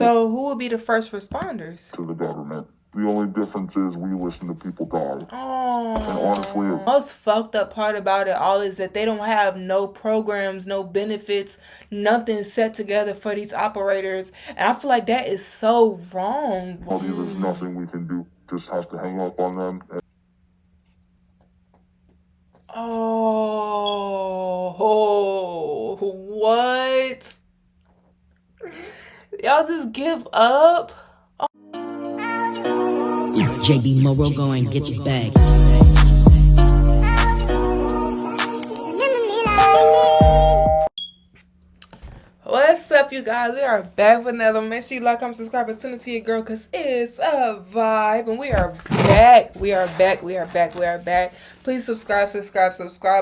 So who will be the first responders? To the government. The only difference is we listen to people die. Oh. And honestly, The most fucked up part about it all is that they don't have no programs, no benefits, nothing set together for these operators. And I feel like that is so wrong. there's nothing we can do. Just have to hang up on them. Oh, what? Y'all just give up? JB Moro, go and get your bag. What's up, you guys? We are back with another. Make sure you like, comment, subscribe, and tune to see your girl, because it's a vibe. And we are back. We are back. We are back. We are back. Please subscribe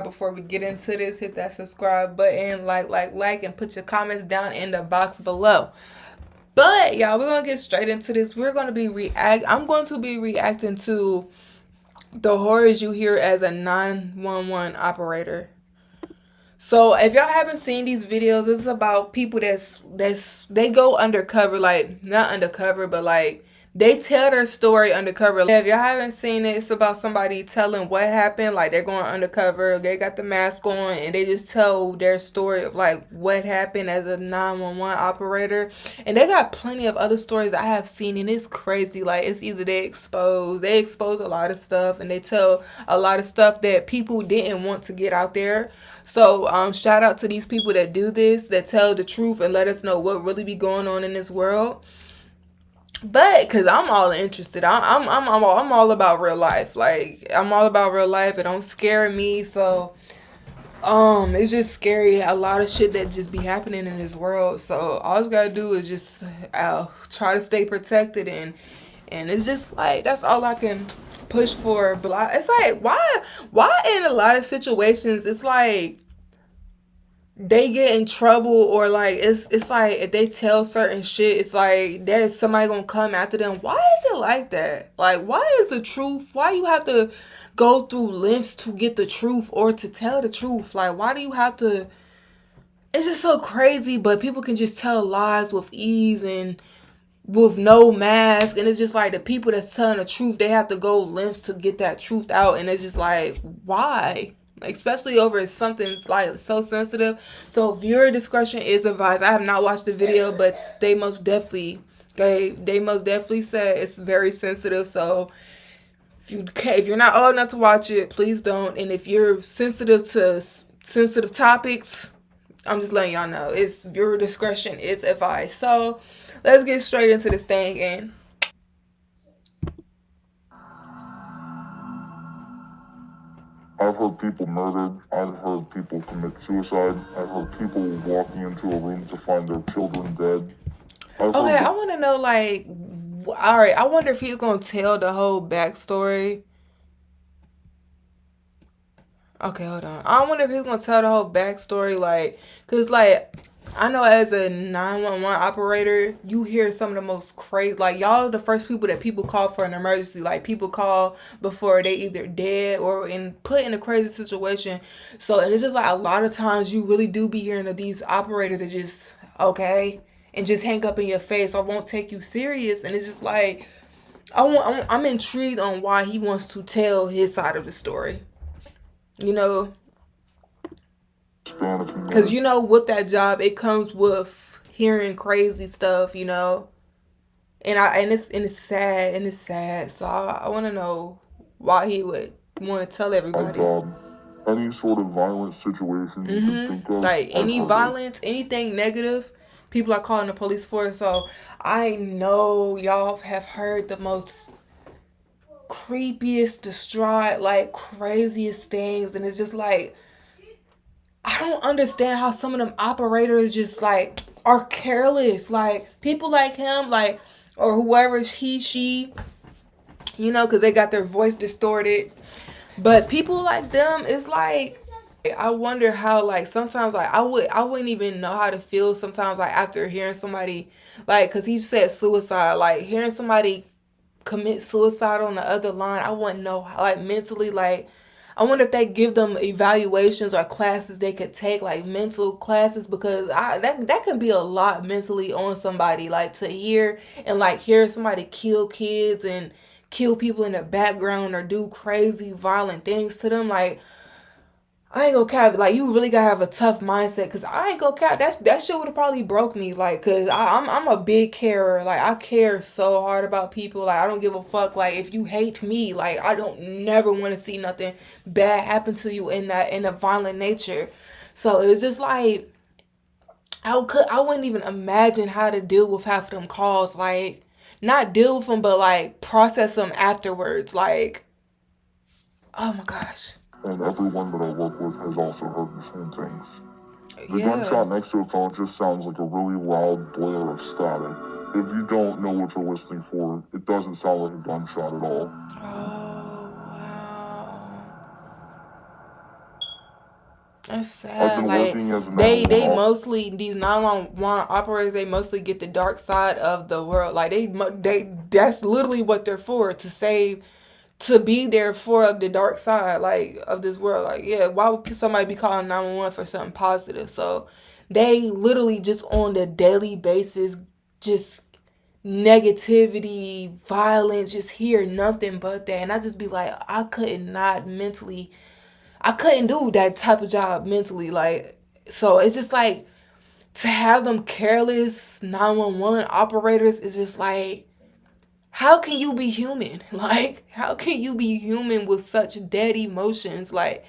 before we get into this. Hit that subscribe button, like, and put your comments down in the box below. But y'all, we're gonna get straight into this. I'm going to be reacting to the horrors you hear as a 911 operator. So if y'all haven't seen these videos, this is about people they go undercover, like not undercover, but like they tell their story undercover. If y'all haven't seen it, it's about somebody telling what happened. Like they're going undercover, they got the mask on, and they just tell their story of like what happened as a 911 operator. And they got plenty of other stories I have seen, and it's crazy. Like it's either they expose a lot of stuff, and they tell a lot of stuff that people didn't want to get out there. So shout out to these people that do this, that tell the truth and let us know what really be going on in this world. But because I'm all interested, I'm all about real life. Like I'm all about real life. It don't scare me. So it's just scary. A lot of shit that just be happening in this world. So all you gotta do is just try to stay protected, and it's just like that's all I can push for. But it's like why in a lot of situations it's like they get in trouble, or like it's like if they tell certain shit, it's like there's somebody gonna come after them. Why is it like that? Like why is the truth, why you have to go through lengths to get the truth or to tell the truth? Like why do you have to? It's just so crazy. But people can just tell lies with ease and with no mask, and it's just like the people that's telling the truth, they have to go lengths to get that truth out. And it's just like, why? Especially over something like so sensitive. So viewer discretion is advised. I have not watched the video, but they most definitely said it's very sensitive. So if you're not old enough to watch it, please don't. And if you're sensitive to sensitive topics, I'm just letting y'all know, it's viewer discretion is advised. So let's get straight into this thing. And I've heard people murdered. I've heard people commit suicide. I've heard people walking into a room to find their children dead. okay, I want to know, like, all right, I wonder if he's gonna tell the whole backstory. Okay, hold on. I wonder if he's gonna tell the whole backstory, like, cause like I know as a 911 operator, you hear some of the most crazy. Like y'all are the first people that people call for an emergency. Like people call before they either dead or put in a crazy situation. So and it's just like a lot of times you really do be hearing of these operators that just okay and just hang up in your face or won't take you serious. And it's just like I'm intrigued on why he wants to tell his side of the story. You know, because you know with that job it comes with hearing crazy stuff, you know, and it's sad. So I want to know why he would want to tell everybody. Any sort of violent situation you can think of. Like any violence, anything negative, people are calling the police for it. So I know y'all have heard the most creepiest, distraught, like craziest things, and it's just like I don't understand how some of them operators just like are careless. Like people like him, like or whoever she, you know, because they got their voice distorted. But people like them, it's like I wonder how like sometimes like I wouldn't even know how to feel sometimes like after hearing somebody like because he said suicide, like hearing somebody commit suicide on the other line, I wouldn't know how, like mentally, like I wonder if they give them evaluations or classes they could take, like mental classes, because that can be a lot mentally on somebody. Like to hear and like hear somebody kill kids and kill people in the background or do crazy violent things to them. Like I ain't gonna cap. Like you really gotta have a tough mindset. Cause I ain't gonna cap. That shit would have probably broke me. Like, cause I'm a big carer. Like I care so hard about people. Like I don't give a fuck. Like if you hate me, like I don't never want to see nothing bad happen to you in a violent nature. So it's just like I wouldn't even imagine how to deal with half of them calls. Like not deal with them, but like process them afterwards. Like oh my gosh. And everyone that I work with has also heard the same things. The Yeah. gunshot next to a phone just sounds like a really loud blare of static. If you don't know what you're listening for, it doesn't sound like a gunshot at all. Oh wow. That's I've sad. been Like working as a they 911 mostly these 911 operators they mostly get the dark side of the world. Like they that's literally what they're for, to save, to be there for the dark side like of this world. Like yeah, why would somebody be calling 911 for something positive? So they literally just on the daily basis just negativity, violence, just hear nothing but that. And I just be like, I couldn't do that type of job mentally. Like, so it's just like to have them careless 911 operators is just like, how can you be human? Like, how can you be human with such dead emotions? Like,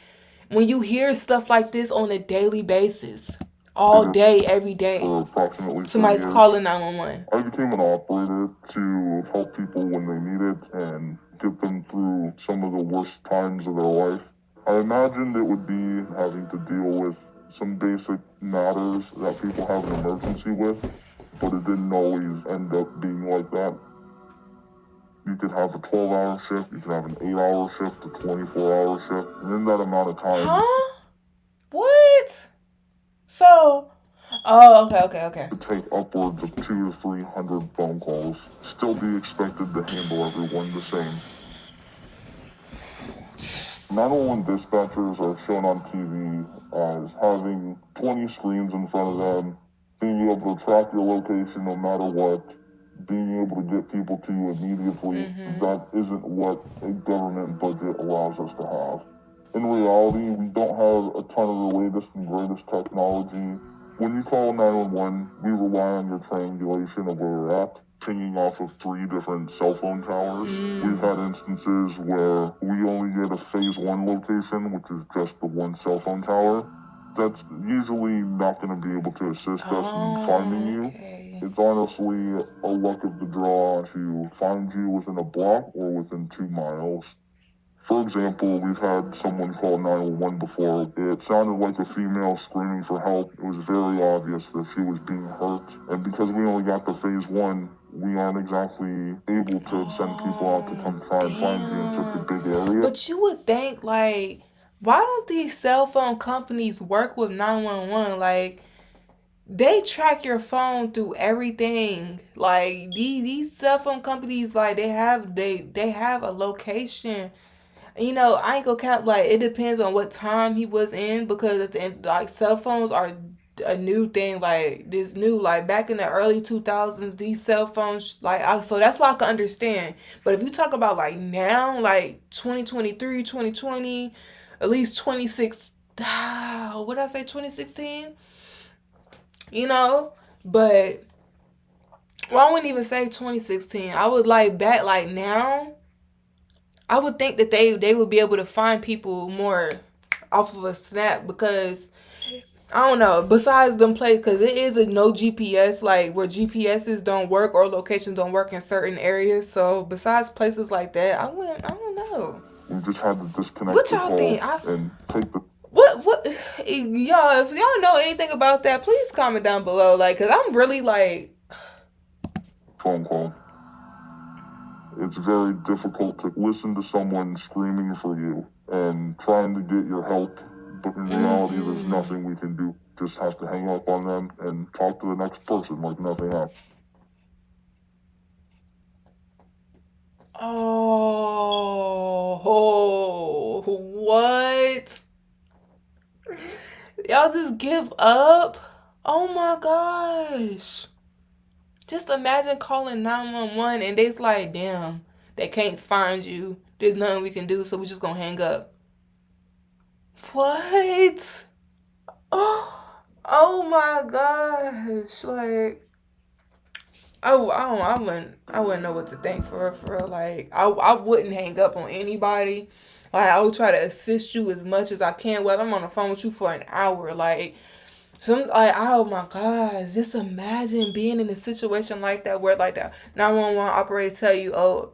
when you hear stuff like this on a daily basis, all day, every day, for approximately 3 somebody's years. calling 911. I became an operator to help people when they need it and get them through some of the worst times of their life. I imagined it would be having to deal with some basic matters that people have an emergency with, but it didn't always end up being like that. You could have a 12-hour shift, you could have an 8-hour shift, a 24-hour shift, and in that amount of time... Huh? What? So... Oh, okay. Take upwards of 200 to 300 phone calls, still be expected to handle everyone the same. 911 dispatchers are shown on TV as having 20 screens in front of them, being able to track your location no matter what, being able to get people to you immediately. That isn't what a government budget allows us to have. In reality, we don't have a ton of the latest and greatest technology. When you call 911, we rely on your triangulation of where you're at, pinging off of 3 different cell phone towers. We've had instances where we only get a phase 1 location, which is just the 1 cell phone tower. That's usually not going to be able to assist us in finding you. Okay. It's honestly a luck of the draw to find you within a block or within 2 miles. For example, we've had someone call 911 before. It sounded like a female screaming for help. It was very obvious that she was being hurt. And because we only got the phase 1, we aren't exactly able to send people out to come try and find you in such a big area. But you would think, like, why don't these cell phone companies work with 911? Like, they track your phone through everything. Like, these cell phone companies, like, they have a location. You know, I ain't gonna count, like, it depends on what time he was in, because at the end, like, cell phones are a new thing, like, this new, like, back in the early 2000s, these cell phones, like, so that's why I can understand. But if you talk about, like, now, like, 2023, 2020, at least 26, what did I say, 2016? You know, but, well, I wouldn't even say 2016. I would, like, back, like, now, I would think that they would be able to find people more off of a snap, because I don't know, besides them places, because it is a no GPS, like where GPSs don't work or locations don't work in certain areas. So besides places like that, I don't know. We just had to disconnect What the y'all call think? and take the What y'all, if y'all know anything about that, please comment down below. Like, cause I'm really like, phone call. It's very difficult to listen to someone screaming for you and trying to get your help, but in reality, there's nothing we can do. Just have to hang up on them and talk to the next person like nothing happened. oh, what? y'all just give up? Oh my gosh. Just imagine calling 911 and they's like, damn, they can't find you. There's nothing we can do, so we just gonna hang up. What? Oh my gosh. Like, I wouldn't know what to think for real. Like, I wouldn't hang up on anybody. Like, I would try to assist you as much as I can. Whether I'm on the phone with you for an hour, like, oh my gosh, just imagine being in a situation like that where like that 911 operator tell you, oh,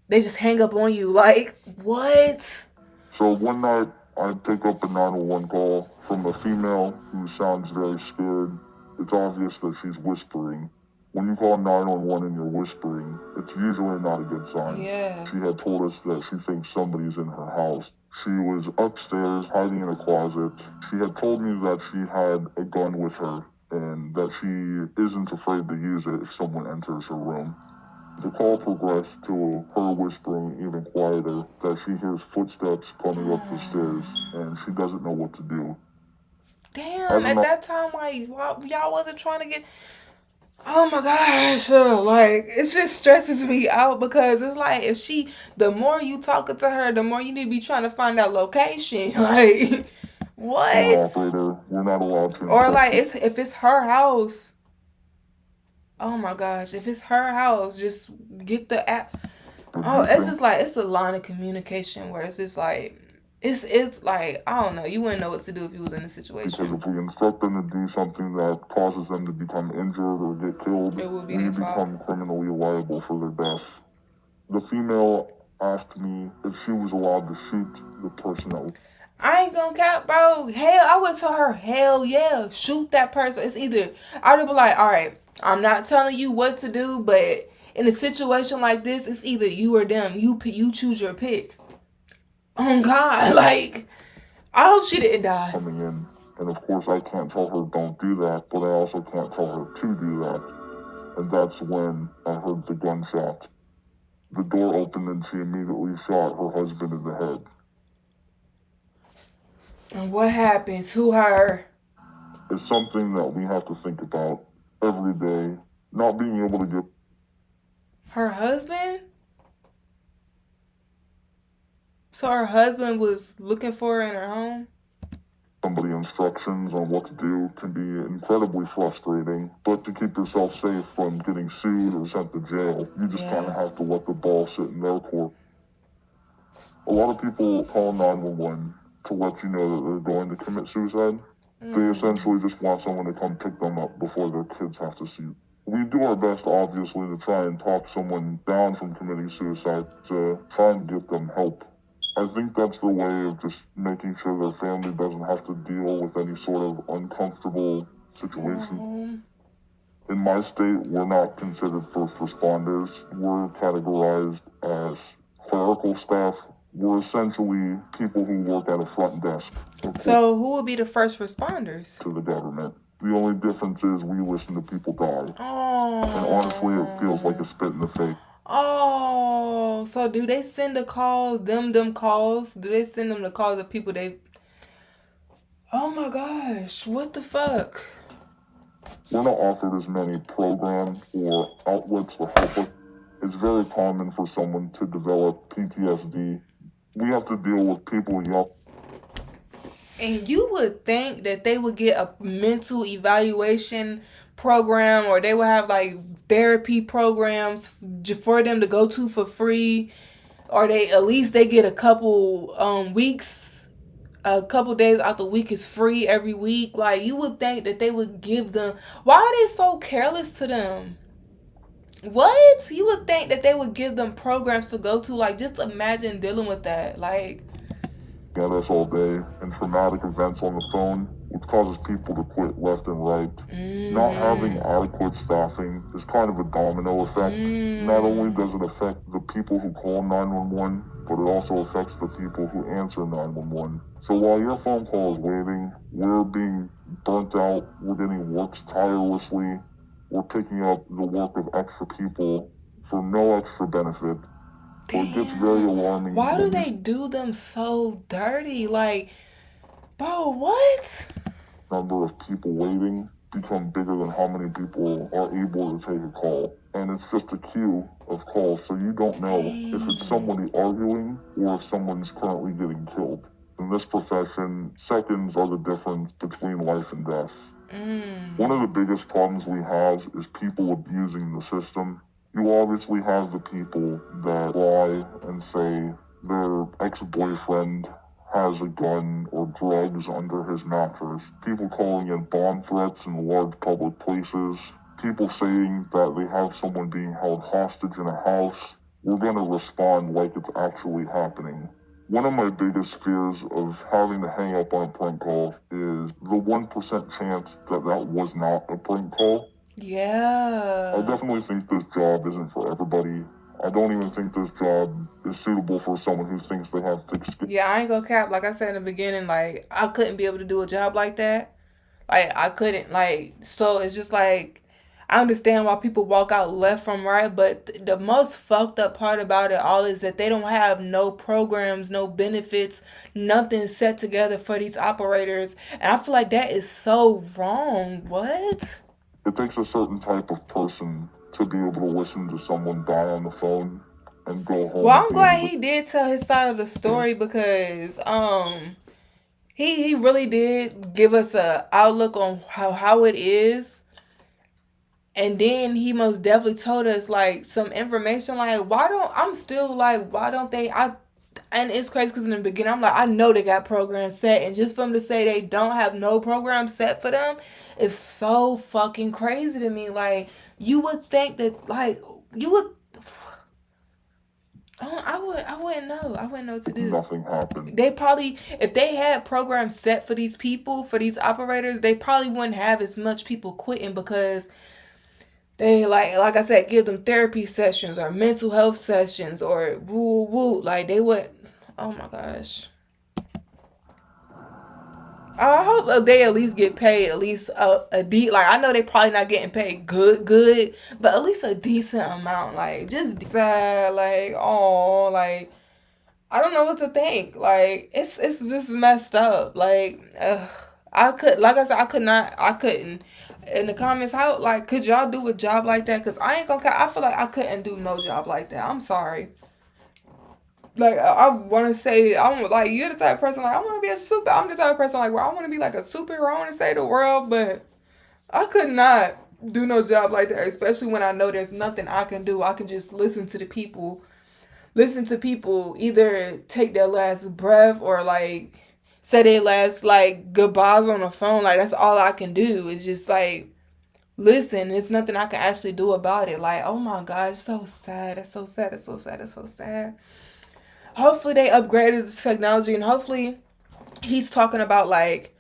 they just hang up on you. Like, what? So one night, I pick up a 911 call from a female who sounds very scared. It's obvious that she's whispering. When you call 911 and you're whispering, it's usually not a good sign. Yeah. She had told us that she thinks somebody's in her house. She was upstairs, hiding in a closet. She had told me that she had a gun with her and that she isn't afraid to use it if someone enters her room. The call progressed to her whispering even quieter that she hears footsteps coming up the stairs and she doesn't know what to do. Damn, at that time, like, y'all wasn't trying to get... Oh my gosh, like, it just stresses me out because it's like the more you talking to her, the more you need to be trying to find out location. Like, what? Operator, we're not allowed to. Or like, if it's her house, oh my gosh, if it's her house, just get the app. Oh, it's just like, it's a line of communication where it's just like, it's like, I don't know, you wouldn't know what to do if you was in a situation. Because if we instruct them to do something that causes them to become injured or get killed, It would be we their fault. become criminally liable for their death. The female asked me if she was allowed to shoot the person out. I ain't gonna cap, bro. Hell, I would tell her, hell yeah, shoot that person. It's either, I would be like, all right, I'm not telling you what to do, but in a situation like this, it's either you or them. You choose your pick. Oh God, like, I hope she didn't die. Coming in, and of course I can't tell her don't do that, but I also can't tell her to do that. And that's when I heard the gunshot. The door opened and she immediately shot her husband in the head. And what happened to her? It's something that we have to think about every day. Not being able to get Her husband? So her husband was looking for her in her home? somebody instructions on what to do can be incredibly frustrating. But to keep yourself safe from getting sued or sent to jail, you just kind of have to let the ball sit in their court. A lot of people call 911 to let you know that they're going to commit suicide. They essentially just want someone to come pick them up before their kids have to see. We do our best, obviously, to try and talk someone down from committing suicide, to try and get them help. I think that's the way of just making sure their family doesn't have to deal with any sort of uncomfortable situation. In my state, we're not considered first responders. We're categorized as clerical staff. We're essentially people who work at a front desk. So who would be the first responders? To the government. The only difference is we listen to people die. Oh. And honestly, it feels like a spit in the face. Oh, so do they send the calls, them calls? Do they send them the calls of people they... Oh my gosh, what the fuck? We're not offered as many programs or outlets to help us. It's very common for someone to develop PTSD. We have to deal with people young. And you would think that they would get a mental evaluation program, or they would have like therapy programs for them to go to for free, or they at least they get a couple weeks, a couple days out the week is free every week. Like, you would think that they would give them. Why are they so careless to them? What? You would think that they would give them programs to go to. Like, just imagine dealing with that. Like, at us all day, and traumatic events on the phone, which causes people to quit left and right. Not having adequate staffing is kind of a domino effect. Not only does it affect the people who call 911, but it also affects the people who answer 911. So while your phone call is waiting, we're being burnt out, we're getting worked tirelessly, we're picking up the work of extra people for no extra benefit. So it gets very alarming. Why do they do them so dirty? Like, bro, what? number of people waiting become bigger than how many people are able to take a call. And it's just a queue of calls, so you don't know if it's somebody arguing or if someone's currently getting killed. In this profession, seconds are the difference between life and death. One of the biggest problems we have is people abusing the system. You obviously have the people that lie and say their ex-boyfriend has a gun or drugs under his mattress. People calling in bomb threats in large public places. People saying that they have someone being held hostage in a house. We're going to respond like it's actually happening. One of my biggest fears of having to hang up on a prank call is the 1% chance that was not a prank call. Yeah. I definitely think this job isn't for everybody. I don't even think this job is suitable for someone who thinks they have thick skin. Yeah, I ain't gonna cap. Like I said in the beginning, like, I couldn't be able to do a job like that. Like, I couldn't, like, so it's just like, I understand why people walk out left from right, but the most fucked up part about it all is that they don't have no programs, no benefits, nothing set together for these operators. And I feel like that is so wrong. What? It takes a certain type of person to be able to listen to someone die on the phone and go home. Well, I'm glad he did tell his side of the story because he really did give us a outlook on how it is. And then he most definitely told us like some information like why don't they and it's crazy because in the beginning I'm like, I know they got programs set, and just for them to say they don't have no program set for them is so fucking crazy to me. Like, you would think that, like, you would I wouldn't know. I wouldn't know what to do. Nothing happened. They probably, if they had programs set for these people, for these operators, they probably wouldn't have as much people quitting because they like I said, give them therapy sessions or mental health sessions or woo. Like, they would, oh my gosh. I hope they at least get paid at least like, I know they probably not getting paid good, but at least a decent amount. Like, just sad, like, oh, like, I don't know what to think. Like, it's just messed up. Like, I couldn't. In the comments, how, like, could y'all do a job like that? Because I feel like I couldn't do no job like that. I'm sorry. Like, I want to say, like, you're the type of person, like, I'm the type of person, like, where I want to be, like, a superhero. I want to save the world, but I could not do no job like that, especially when I know there's nothing I can do. I can just listen to people either take their last breath or, like, say their last, like, goodbyes on the phone. Like, that's all I can do. It's just, like, listen. There's nothing I can actually do about it. Like, oh my gosh, so sad. That's so sad. That's so sad. That's so sad. Hopefully they upgraded the technology, and hopefully he's talking about, like,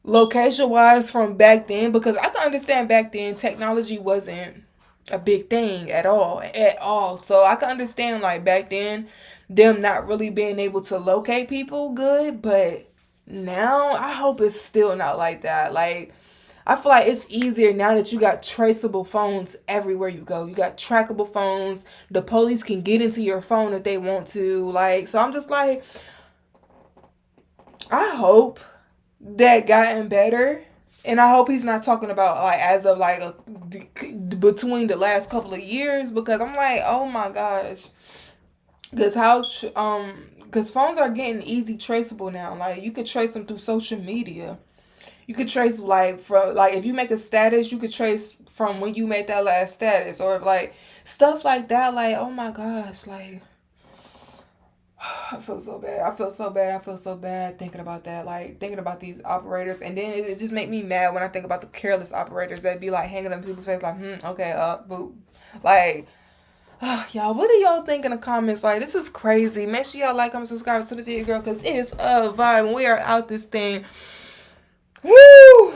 location-wise from back then, because I can understand back then technology wasn't a big thing at all. So I can understand, like, back then them not really being able to locate people good, but now I hope it's still not like that. Like, I feel like it's easier now that you got traceable phones everywhere you go. You got trackable phones. The police can get into your phone if they want to. Like, so I'm just like, I hope that gotten better. And I hope he's not talking about, like, as of, like, between the last couple of years, because I'm like, oh my gosh. Because phones are getting easy traceable now. Like, you could trace them through social media. You could trace, like, from, like, if you make a status, you could trace from when you made that last status, or, like, stuff like that. Like, oh my gosh, like, I feel so bad. I feel so bad thinking about that. Like, thinking about these operators, and then it just make me mad when I think about the careless operators that be, like, hanging on people's face, like, okay, boop, like. Y'all, what do y'all think in the comments? Like, this is crazy. Make sure y'all like, comment, subscribe to the G Girl, because it's a vibe. We are out this thing. Woo!